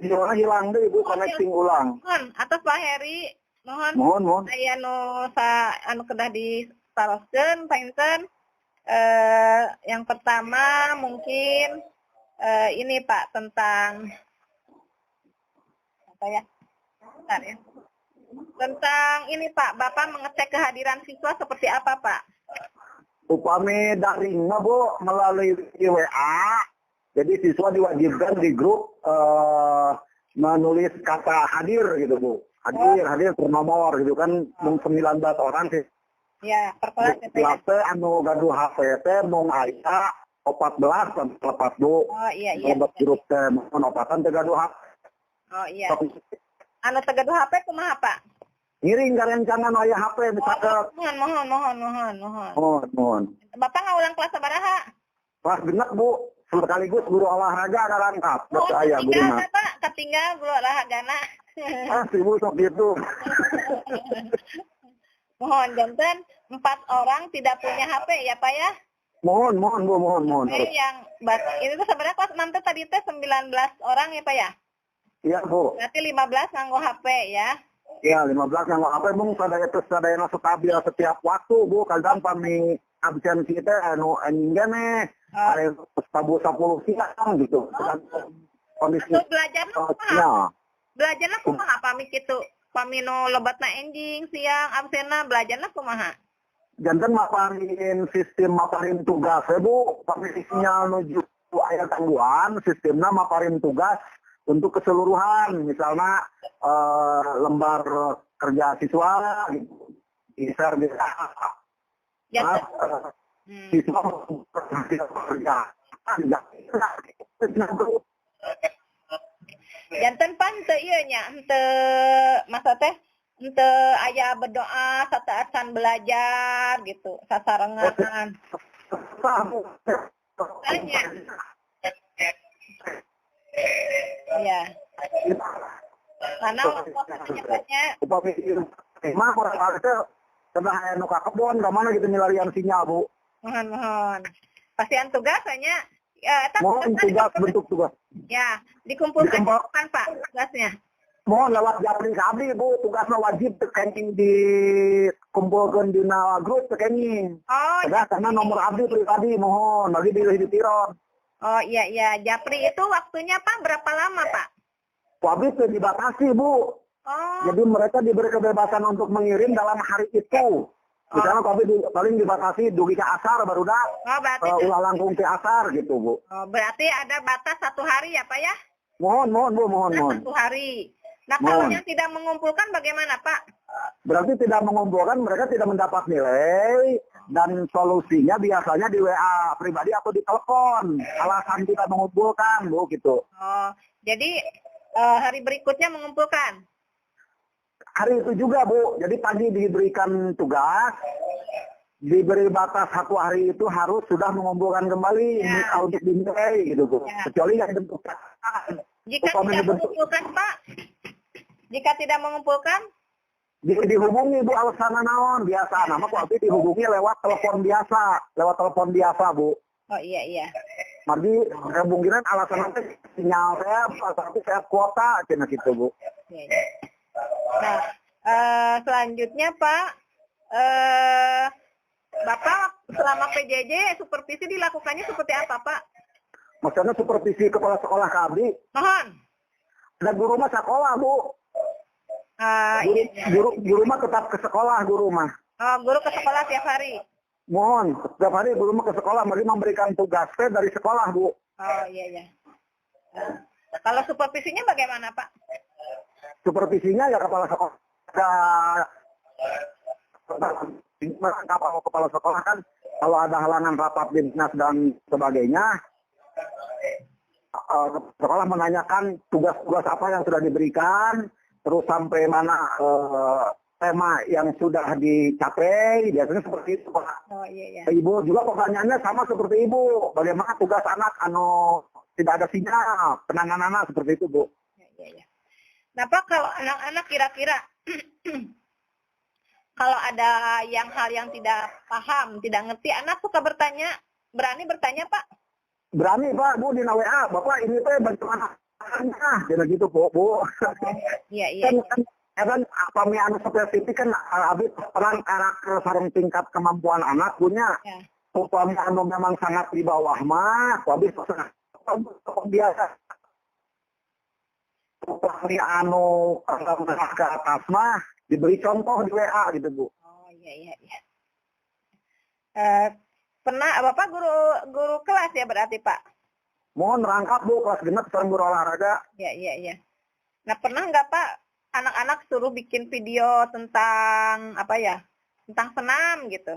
Videonya hilang deh, Ibu, connecting ulang. Mohon, atas Pak Heri, mohon. Mohon. Saya anu kedah di taroskeun painten. Yang pertama mungkin ini Pak tentang apa ya? Bentar ya. Tentang ini Pak, Bapak mengecek kehadiran siswa seperti apa Pak? Upami daring mah Bu melalui WA. Jadi siswa diwajibkan di grup menulis kata hadir gitu Bu. Hadir per nomor gitu kan, 19 orang sih. Ya, per kelas ya, Pak. Kelas anu gaduh HP teh mung aya 14 sampai lepas Bu. Oh iya. Obat grup teh mun opatan teh gaduh HP. Oh iya. Anu tegaduh HP kumaha Pak? Ngiring karencangan aya HP misalkan. Mohon. Bapak ngaulang kelas sabaraha? Kelas genep Bu. Sekaligus guru olahraga ada lengkap. Aya guruna. Pak, ketinggal guru olahragana. Ibu sok gitu. Mohon janten 4 orang tidak punya HP ya Pak ya? Mohon Bu, mohon. Ini tuh sebenarnya kelas 6 tuh tadi teh 19 orang ya Pak ya? Iya Bu. Berarti 15 nganggo HP ya? Iya 15 nganggo HP mung sadayana stabil setiap waktu Bu. Kadang pami absensi teh anu anjing nih. Ada 10 siang gitu. Kondisi belajarnya belajarnya kumaha pami kitu? Pami nu lobatna enjing siang absenna belajarnya kumaha? Janten sistem maparin tugas Bu. Pami sinyal nuju aya gangguan, sistemna maparin tugas untuk keseluruhan. Misalnya lembar kerja siswa gitu. Bisa siswa kerja. Janten pan teu ieu nya henteu masa teh henteu aya berdoa sateuasan belajar gitu sasarengan. Tanya. Iya. Karena waktunya upami mah kurang ada tengah anu ka kebon ka mana gitu milarian sinyal Bu. Mohon. Pasien tugas hanya mohon tugas bentuk tugas. Ya, dikumpulkan Pak tugasnya. Mohon lewat japri kabli Bu, tugasnya wajib tekening dikumpulkan di grup tekening. Oh, karena nomor abdi pribadi mohon bagi di tiron. Oh iya, japri itu waktunya Pak berapa lama Pak? Abdi itu dibatasi Bu. Oh. Jadi mereka diberi kebebasan untuk mengirim dalam hari itu. Misalnya paling dibatasi dugi ke asar baru dah. Oh, berarti ulah langkung ke asar gitu Bu. Oh, berarti ada batas 1 hari ya Pak ya? Mohon Bu, mohon. 1 hari. Nah, kalau yang tidak mengumpulkan bagaimana Pak? Berarti tidak mengumpulkan, mereka tidak mendapat nilai dan solusinya biasanya di WA pribadi atau di telepon. Alasan tidak mengumpulkan Bu gitu. Oh, jadi hari berikutnya mengumpulkan? Hari itu juga Bu, jadi pagi diberikan tugas, diberi batas 1 hari itu harus sudah mengumpulkan kembali untuk dinilai gitu Bu. Kecuali yang dibentukkan. Jika tidak mengumpulkan Pak? Jika tidak mengumpulkan? Dihubungi Bu alasan naon biasa. Nama kok dihubungi lewat telepon biasa Bu. Oh iya. Mari kemungkinan alasan nanti sinyal saya, tapi saya kuota cina gitu Bu. Iya. Nah, selanjutnya Pak, Bapak selama PJJ supervisi dilakukannya seperti apa Pak? Maksudnya supervisi kepala sekolah kami. Mohon. Ada guru mah sekolah Bu. Guru mah tetap ke sekolah guru mah. Oh, guru ke sekolah tiap hari? Mohon, setiap hari guru mah ke sekolah, mari memberikan tugas dari sekolah Bu. Oh iya. Kalau supervisinya bagaimana Pak? Supervisinya ya kepala sekolah. Kepala sekolah kan kalau ada halangan rapat dinas dan sebagainya, sekolah menanyakan tugas-tugas apa yang sudah diberikan, terus sampai mana tema yang sudah dicapai, biasanya seperti itu Pak. Oh iya. Ibu juga pertanyaannya sama seperti Ibu, bagaimana tugas anak tidak ada sinyal, penanganan anak seperti itu Bu. Iya. Nah Pak, kalau anak-anak kira-kira kalau ada hal yang tidak paham, tidak ngerti, anak suka bertanya, berani bertanya Pak? Berani Pak, Bu di WA, Bapak ini teh bagaimana Nah, jadi gitu Bu. Iya, iya. Kan kami anu spesifik kan abis peran karakter sareng tingkat kemampuan anak punya. Ya. Upami anu memang sangat di bawah mah, habis biasa. Upami anu ke atas mah diberi contoh di WA gitu Bu. Oh, iya, iya, iya. Pernah Bapak guru kelas ya berarti Pak? Mohon rangkap Bu, kelas genep sareng guru olahraga. Iya, iya, iya. Nah, pernah nggak Pak anak-anak suruh bikin video tentang apa ya? Tentang senam gitu.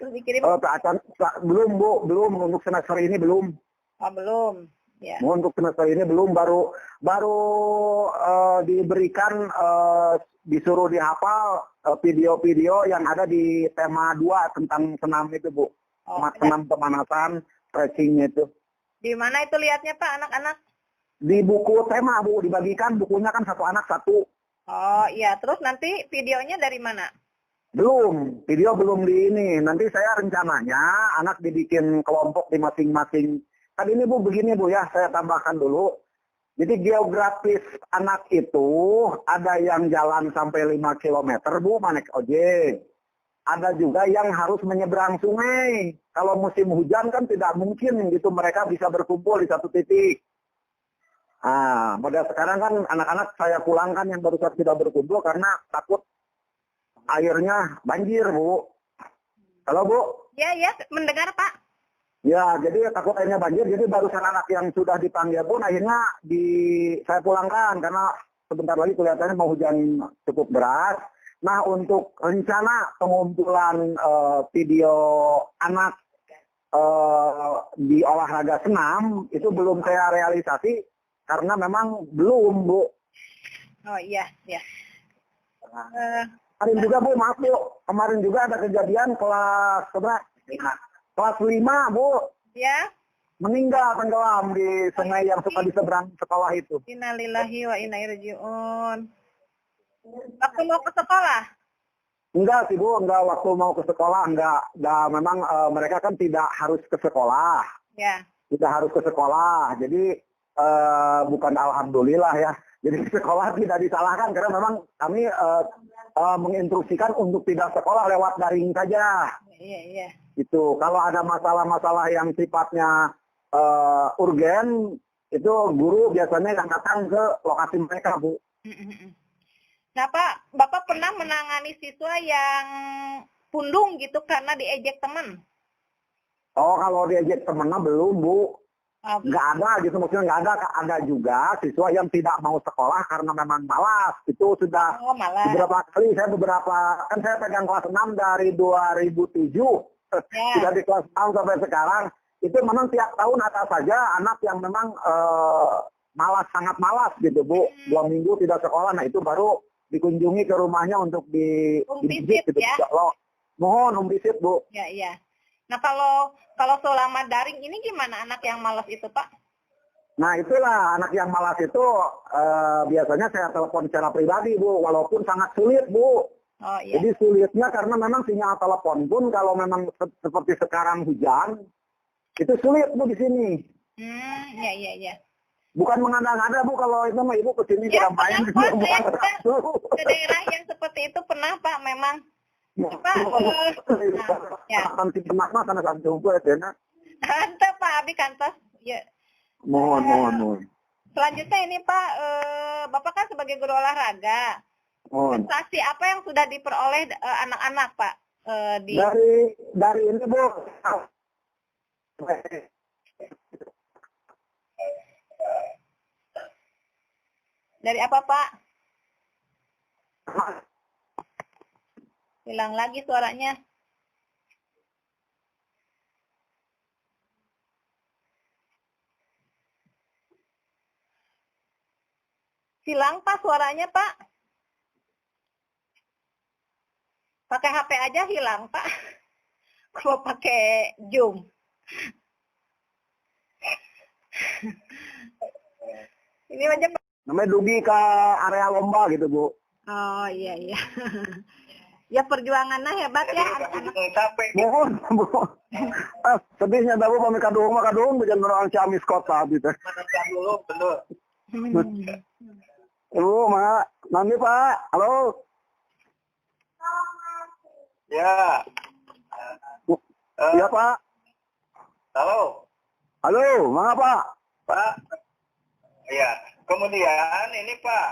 Terus dikirim Belum Bu, belum untuk semester ini belum. oh, belum. Ya. Untuk semester ini belum, baru diberikan disuruh dihafal video-video yang ada di tema 2 tentang senam itu Bu. Oh, Senam pemanasan, stretching itu. di mana itu lihatnya Pak anak-anak? Di buku tema Bu, dibagikan bukunya kan satu anak satu. Oh iya, terus nanti videonya dari mana? Belum, video belum di ini. Nanti saya rencananya anak dibikin kelompok di masing-masing. Kan ini Bu begini Bu ya, saya tambahkan dulu. Jadi geografis anak itu ada yang jalan sampai 5 km Bu, naik ojek. Ada juga yang harus menyeberang sungai. Kalau musim hujan kan tidak mungkin gitu mereka bisa berkumpul di satu titik. Nah, pada sekarang kan anak-anak saya pulangkan yang baru saja tidak berkumpul karena takut airnya banjir, Bu. Halo, Bu? Ya, ya, mendengar Pak. Ya, jadi takut airnya banjir, jadi barusan anak yang sudah dipanggil pun akhirnya saya pulangkan karena sebentar lagi kelihatannya mau hujan cukup deras. Nah, untuk rencana pengumpulan video anak di olahraga senam itu belum saya realisasi karena memang belum, Bu. Oh iya, ya. Kemarin juga Bu, maaf Bu, kemarin juga ada kejadian kelas 5 Bu. Ya. Meninggal tenggelam di sungai yang suka di seberang sekolah itu. Innalillahi wa inna ilaihi raji'un. Waktu mau ke sekolah? Enggak sih Bu, enggak waktu mau ke sekolah, enggak memang mereka kan tidak harus ke sekolah. Ya. Tidak harus ke sekolah. Jadi bukan alhamdulillah ya. Jadi sekolah tidak disalahkan karena memang kami menginstruksikan untuk tidak sekolah lewat daring saja. Iya, iya. Itu kalau ada masalah-masalah yang sifatnya urgen, itu guru biasanya yang datang ke lokasi mereka, Bu. Nah, Pak, Bapak pernah menangani siswa yang pundung gitu karena diejek teman? Oh, kalau diejek temennya belum, Bu. Oh, Nggak ada gitu, maksudnya nggak ada. Ada juga siswa yang tidak mau sekolah karena memang malas. Itu sudah malah. beberapa kali, kan saya pegang kelas 6 dari 2007. Ya. Sudah di kelas 6 sampai sekarang. Itu memang tiap tahun ada saja anak yang memang malas, sangat malas gitu, Bu. 2 minggu tidak sekolah, nah itu baru dikunjungi ke rumahnya untuk visit gitu. Ya. Mohon visit, Bu. Ya, iya. Nah, kalau selama daring ini gimana anak yang malas itu, Pak? Nah, itulah anak yang malas itu biasanya saya telepon secara pribadi, Bu, walaupun sangat sulit, Bu. Oh, iya. Jadi sulitnya karena memang sinyal telepon pun kalau memang seperti sekarang hujan, itu sulit, Bu, di sini. Iya, iya, iya. Bukan mengada-ngada, Bu, kalau itu mah Ibu kesini Ya, tidak main. Ke daerah yang seperti itu pernah, Pak, memang. Pak, Nanti pernah karena sampai jumpa ya, Kantor, Pak, Abi kantor. Ya. Mohon. Selanjutnya ini, Pak, Bapak kan sebagai guru olahraga. Mohon. Prestasi apa yang sudah diperoleh anak-anak, Pak? Dari ini, Bu. Dari apa, Pak? Hilang lagi suaranya. Hilang, Pak, suaranya, Pak. Pakai HP aja hilang, Pak. Kalau pakai Zoom. Ini aja, Pak. Namanya dugi ke area lomba gitu, Bu. Oh, iya, iya. Ya perjuangannya hebat ya anak-anak. Mohon, Bu. Sedihnya Bu pamit kadung bisa menurut Ciamis kota gitu. Makan dulu, betul. Mak, nanti Pak. Halo. Ya, Iya Pak. halo, Halo, mengapa Pak? Pak. Ya, kemudian ini Pak,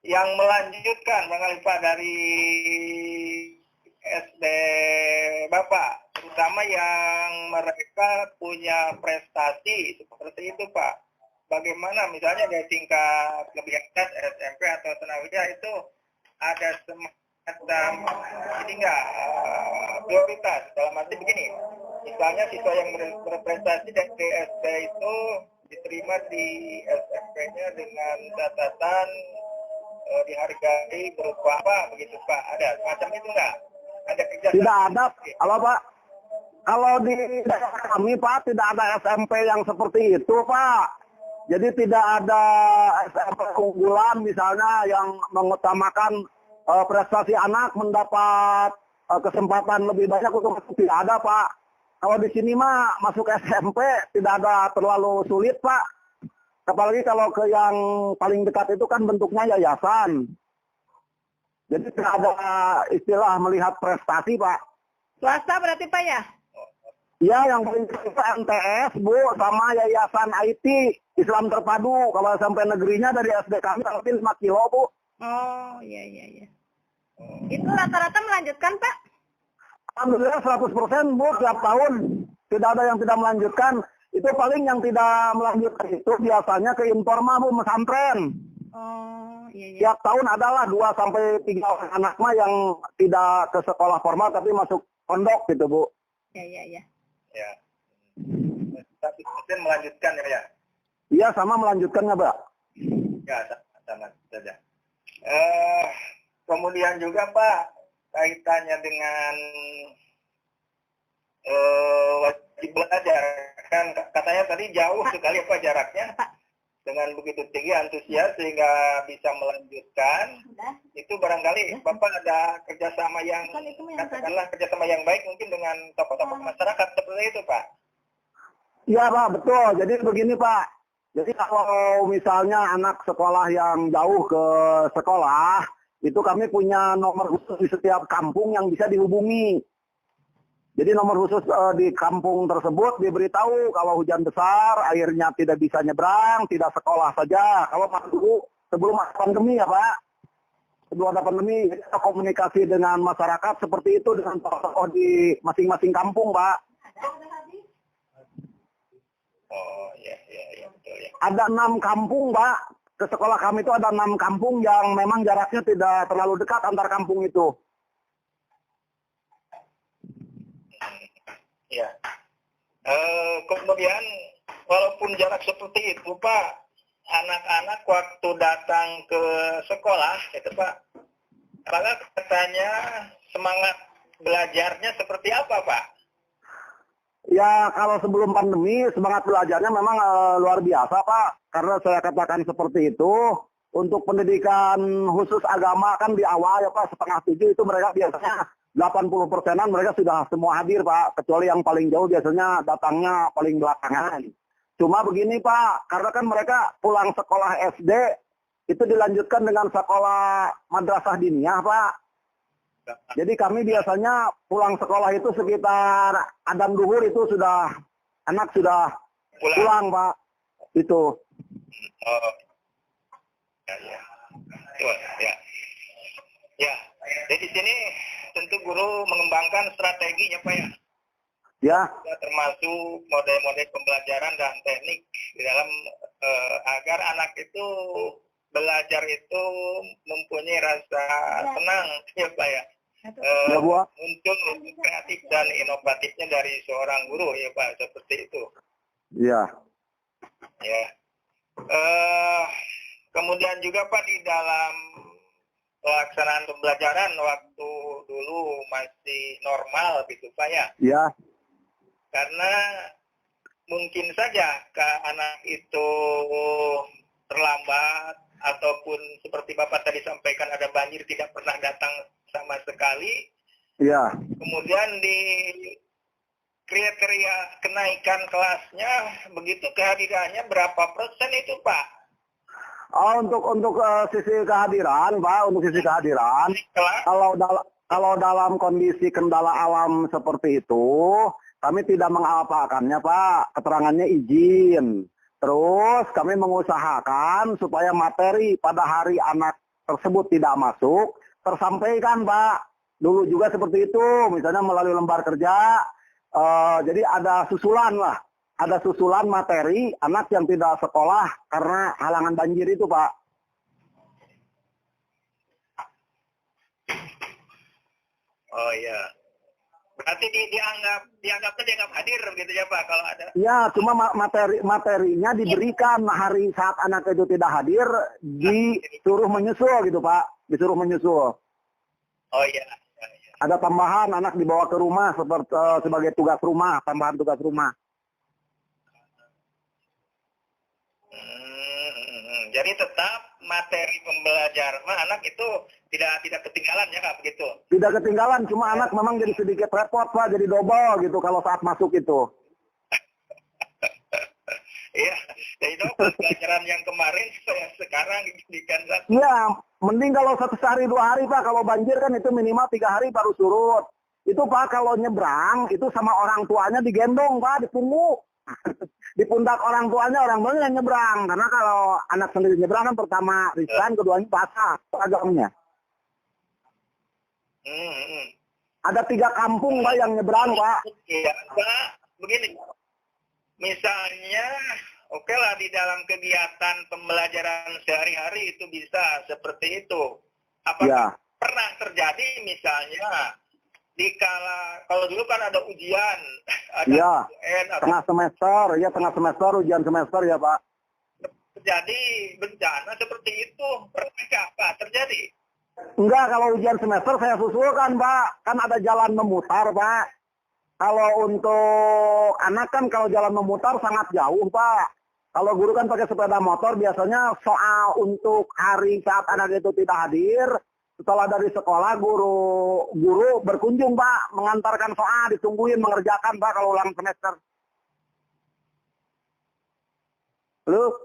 yang melanjutkan Bang Alfa dari SD Bapak, terutama yang mereka punya prestasi seperti itu Pak. Bagaimana misalnya dari tingkat lebih atas SMP atau Tanawiya itu ada semacam ini enggak prioritas dalam arti begini, misalnya siswa yang berprestasi dari SD itu diterima di SMP-nya dengan catatan dihargai berupa apa begitu Pak, ada semacam itu enggak? Ada kerja Tidak ada. Halo Pak. Kalau di daerah kami Pak tidak ada SMP yang seperti itu Pak. Jadi tidak ada SMP unggulan misalnya yang mengutamakan prestasi anak mendapat kesempatan lebih banyak untuk masuk, tidak ada Pak. Kalau di sini mah masuk SMP tidak ada terlalu sulit Pak. Apalagi kalau ke yang paling dekat itu kan bentuknya yayasan. Jadi tidak ada istilah melihat prestasi Pak. Swasta berarti Pak ya? Ya, yang paling dekat itu MTS Bu, sama Yayasan IT Islam Terpadu. Kalau sampai negerinya dari SD kami tapi 5 kilo Bu. Oh, iya. Itu rata-rata melanjutkan Pak? Alhamdulillah 100% Bu, tiap tahun. Tidak ada yang tidak melanjutkan. Itu paling yang tidak melanjutkan itu biasanya ke informal Bu, pesantren. Oh, iya. Tiap tahun adalah 2 sampai 3 orang anak mah yang tidak ke sekolah formal tapi masuk pondok gitu Bu. Iya. Ya, tapi kemudian melanjutkan ya. Iya, sama melanjutkannya Pak. Ya, sama saja. Kemudian juga Pak, kaitannya dengan wajib belajar, kan katanya tadi jauh sekali apa jaraknya, dengan begitu tinggi antusias sehingga bisa melanjutkan. Itu barangkali Bapak ada kerjasama yang katakanlah kerjasama yang baik mungkin dengan tokoh-tokoh masyarakat seperti itu Pak. Iya Pak, betul. Jadi begini Pak. Jadi kalau misalnya anak sekolah yang jauh ke sekolah, itu kami punya nomor khusus di setiap kampung yang bisa dihubungi. Jadi nomor khusus di kampung tersebut diberitahu kalau hujan besar, airnya tidak bisa nyebrang, tidak sekolah saja. Kalau dulu sebelum pandemi ya Pak, sebelum ada pandemi, kita komunikasi dengan masyarakat seperti itu dengan tokoh di masing-masing kampung Pak. Oh iya betul ya. Ada 6 kampung Pak, ke sekolah kami itu ada 6 kampung yang memang jaraknya tidak terlalu dekat antar kampung itu. Ya. Kemudian walaupun jarak seperti itu Pak, anak-anak waktu datang ke sekolah itu Pak, apakah katanya semangat belajarnya seperti apa Pak? Ya kalau sebelum pandemi semangat belajarnya memang luar biasa Pak. Karena saya katakan seperti itu. Untuk pendidikan khusus agama kan di awal ya Pak, 6:30 itu mereka biasanya 80%-an mereka sudah semua hadir Pak. Kecuali yang paling jauh biasanya datangnya paling belakangan. Cuma begini Pak, karena kan mereka pulang sekolah SD itu dilanjutkan dengan sekolah madrasah diniyah Pak. Jadi kami biasanya pulang sekolah itu sekitar adzan duhur itu sudah anak sudah pulang Pak. Itu. Oh. Ya. Ya. Jadi di sini tentu guru mengembangkan strateginya Pak ya. Ya. Termasuk model-model pembelajaran dan teknik di dalam agar anak itu belajar itu mempunyai rasa senang ya Pak ya. Muncul kreatif dan inovatifnya dari seorang guru ya Pak, seperti itu. Iya. Ya. Kemudian juga Pak di dalam pelaksanaan pembelajaran waktu dulu masih normal gitu Pak ya. Iya. Karena mungkin saja anak itu terlambat ataupun seperti Bapak tadi sampaikan ada banjir tidak pernah datang sama sekali. Iya. Kemudian di kriteria kenaikan kelasnya, begitu kehadirannya berapa persen itu Pak? Untuk sisi kehadiran, Pak, untuk sisi kehadiran, Kelas? kalau dalam kondisi kendala alam seperti itu, kami tidak mengapakannya, Pak. Keterangannya izin. Terus kami mengusahakan supaya materi pada hari anak tersebut tidak masuk, tersampaikan, Pak. Dulu juga seperti itu, misalnya melalui lembar kerja, jadi ada susulan lah. Ada susulan materi anak yang tidak sekolah karena halangan banjir itu, Pak. Oh iya. Berarti dianggap hadir gitu ya Pak kalau ada. Ya, cuma materinya diberikan hari saat anak itu tidak hadir, disuruh menyusul gitu, Pak. Disuruh menyusul. Oh iya. Ada tambahan anak dibawa ke rumah sebagai tugas rumah, tambahan tugas rumah. Jadi tetap materi pembelajaran anak itu tidak ketinggalan ya Kak begitu? Tidak ketinggalan, cuma anak memang jadi sedikit repot, Pak, jadi double gitu kalau saat masuk itu. Iya, jadi itu pelajaran yang kemarin sekarang dijadikan satu. Iya, mending kalau sehari 2 hari, Pak. Kalau banjir kan itu minimal 3 hari baru surut. Itu, Pak, kalau nyebrang itu sama orang tuanya digendong, Pak, dipungut. Di pundak orang tuanya yang nyebrang. Karena kalau anak sendiri nyebrang kan pertama riskan, keduanya basah agamanya. Ada 3 kampung, Pak, yang nyebrang, Pak. Iya, Pak. Begini. Misalnya, oke lah di dalam kegiatan pembelajaran sehari-hari itu bisa seperti itu. Apakah pernah terjadi misalnya kalau dulu kan ada ujian, ada UN, tengah semester, ujian semester ya Pak. Terjadi bencana seperti itu, pernah Pak terjadi? Enggak, kalau ujian semester saya susulkan, Pak. Kan ada jalan memutar, Pak. Kalau untuk anak kan kalau jalan memutar sangat jauh, Pak. Kalau guru kan pakai sepeda motor, biasanya soal untuk hari saat anak itu tidak hadir, setelah dari sekolah guru berkunjung, Pak, mengantarkan soal, ditungguin, mengerjakan, Pak, kalau ulang semester. Halo?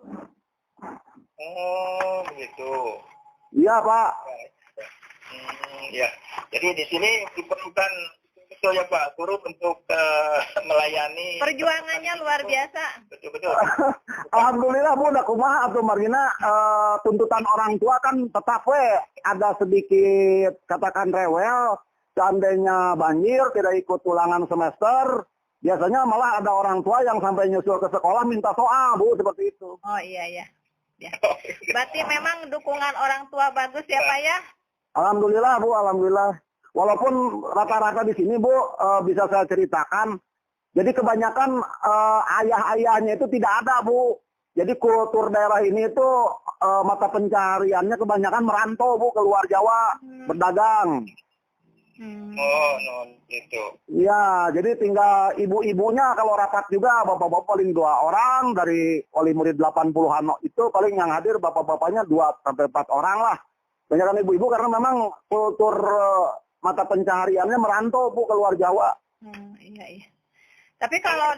Oh, begitu. Iya, Pak. Ya. Jadi di sini diperlukan betul ya Pak, guru untuk melayani. Perjuangannya luar biasa. Betul. Alhamdulillah Bu, udah kumaha atuh Margina, tuntutan orang tua kan tetap ada sedikit katakan rewel, seandainya banjir tidak ikut ulangan semester, biasanya malah ada orang tua yang sampai nyusul ke sekolah minta soal, Bu, seperti itu. Oh iya. Ya. Berarti memang dukungan orang tua bagus ya Pak ya? Alhamdulillah Bu, alhamdulillah. Walaupun rata-rata di sini Bu, bisa saya ceritakan, jadi kebanyakan ayah-ayahnya itu tidak ada Bu. Jadi kultur daerah ini itu mata pencariannya kebanyakan merantau Bu, keluar Jawa, berdagang. Oh, gitu. Ya, jadi tinggal ibu-ibunya kalau rapat juga, bapak-bapak paling 2 orang, dari wali murid 80-an itu paling yang hadir bapak-bapaknya 2-4 orang lah. Banyak ibu-ibu karena memang kultur mata pencahariannya merantau Bu, keluar Jawa. Iya. Tapi kalau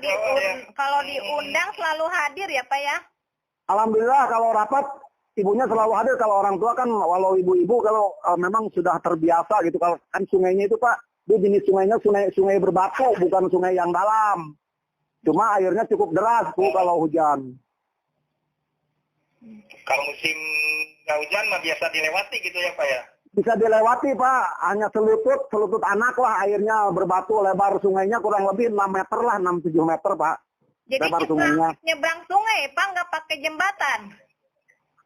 diundang selalu hadir ya Pak ya? Alhamdulillah kalau rapat ibunya selalu hadir. Kalau orang tua kan walau ibu-ibu kalau memang sudah terbiasa gitu. Kalau kan sungainya itu Pak, Bu, jenis sungainya sungai berbatu, bukan sungai yang dalam. Cuma airnya cukup deras Bu kalau hujan. Kalau musim nggak hujan mah biasa dilewati gitu ya Pak ya? Bisa dilewati Pak, hanya selutut anak lah airnya berbatu, lebar sungainya kurang lebih 6 meter lah, 6-7 meter Pak. Jadi lebar sungainya. Nyebrang sungai Pak, nggak pakai jembatan?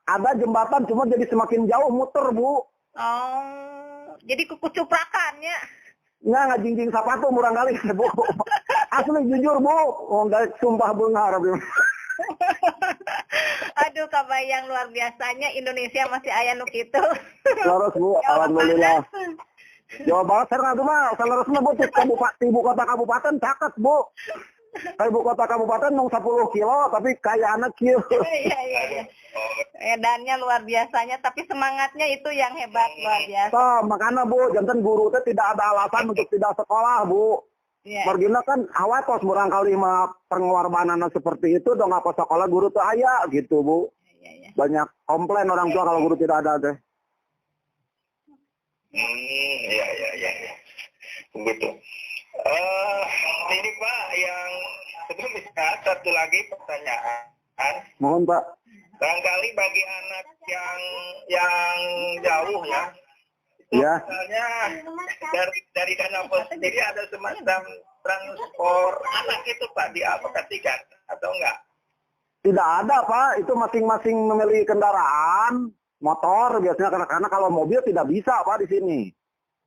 Ada jembatan, cuma jadi semakin jauh muter Bu. Oh, jadi kucuprakan ya? Nggak jingjing sepatu murang kali Bu. Asli jujur Bu, nggak sumpah bengar. Aduh, kabayang luar biasanya Indonesia masih aya nu kitu. Terus Bu, alhamdulillah. Jawa Barat sekarang itu mah seharusnya Bu, ibu kota kabupaten caket Bu. Ibu kota kabupaten mau 10 kilo tapi kayak anak kieu. Iya. Edannya luar biasanya, tapi semangatnya itu yang hebat luar biasa. So, makanya Bu, jantan guru itu tidak ada alasan untuk tidak sekolah Bu. Iya. Margina kan awatos barangkali mah pengorbanana seperti itu dong apa sekolah guru tuh aya gitu Bu. Iya, iya. Banyak komplain orang tua kalau guru tidak ada teh. Iya, iya. Begitu. Ini Pak, yang sebelum bisa satu lagi pertanyaan. Mohon Pak. Barangkali bagi anak yang jauh ya, itu Ya. misalnya dari dana pos sendiri ada semacam transport anak itu Pak diaplikasikan atau enggak? Tidak ada Pak, itu masing-masing memiliki kendaraan, motor biasanya karena kalau mobil tidak bisa Pak di sini.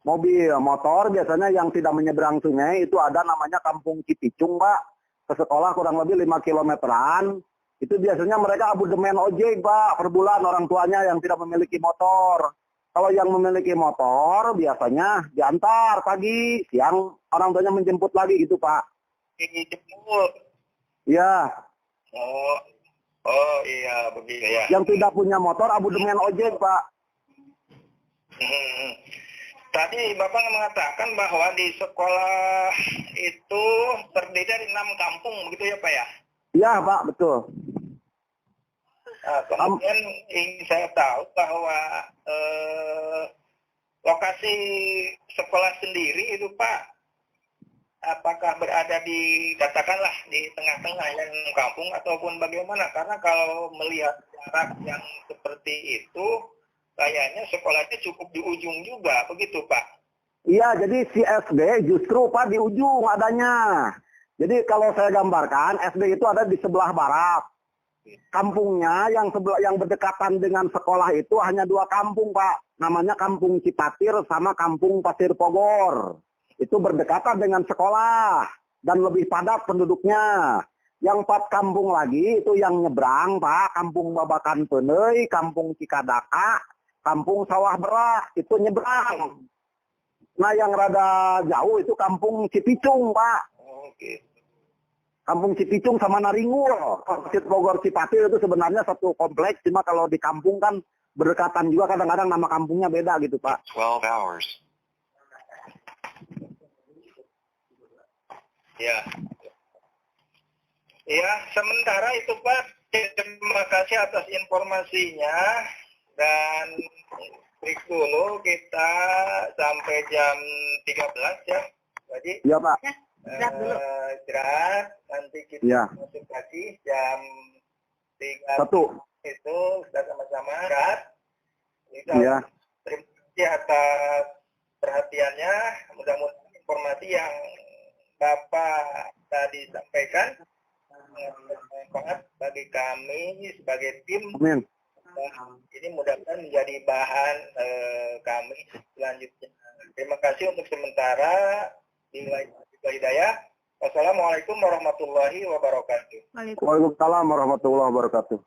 Mobil, motor biasanya yang tidak menyeberang sungai itu ada namanya Kampung Cipicung Pak. Ke sekolah kurang lebih 5 kilometeran. Itu biasanya mereka abodemen ojek Pak per bulan orang tuanya yang tidak memiliki motor. Kalau yang memiliki motor biasanya diantar pagi, siang orang tuanya menjemput lagi gitu Pak. Dijemput. Iya. Oh iya begitu ya. Yang tidak punya motor abodemen ojek Pak. Tadi Bapak mengatakan bahwa di sekolah itu terdiri dari 6 kampung, begitu ya Pak ya? Iya Pak, betul. Nah, kemudian ingin saya tahu bahwa lokasi sekolah sendiri itu Pak, apakah berada di, katakanlah di tengah-tengah yang kampung ataupun bagaimana? Karena kalau melihat jarak yang seperti itu, kayaknya sekolahnya cukup di ujung juga, begitu Pak? Iya, jadi si SD justru Pak di ujung adanya. Jadi kalau saya gambarkan, SD itu ada di sebelah barat. Kampungnya yang berdekatan dengan sekolah itu hanya 2 kampung Pak. Namanya Kampung Cipatir sama Kampung Pasir Pogor. Itu berdekatan dengan sekolah dan lebih padat penduduknya. Yang 4 kampung lagi itu yang nyebrang Pak, Kampung Babakan Penei, Kampung Cikadaka, Kampung Sawah Berak, itu nyebrang. Nah yang rada jauh itu Kampung Cipicung Pak. Oke. Kampung Cipicung sama Naringul. Pasir Bogor Cipatir itu sebenarnya satu kompleks, cuma kalau di kampung kan berdekatan juga kadang-kadang nama kampungnya beda gitu Pak. 12 hours. Ya. Ya, sementara itu Pak, terima kasih atas informasinya dan break dulu kita sampai jam 13 ya. Jadi Iya Pak. Istirahat dulu. istirahat, nanti kita Iya. masuk lagi jam 3 Satu. itu kita sama-sama istirahat. Iya. Terima kasih atas perhatiannya. Mudah-mudahan informasi yang Bapak tadi sampaikan bermanfaat bagi kami sebagai tim. Amin. Ini mudah-mudahan menjadi bahan kami selanjutnya. Terima kasih untuk sementara. Hidayah. Wassalamualaikum warahmatullahi wabarakatuh. Waalaikumsalam. Waalaikumsalam warahmatullahi wabarakatuh.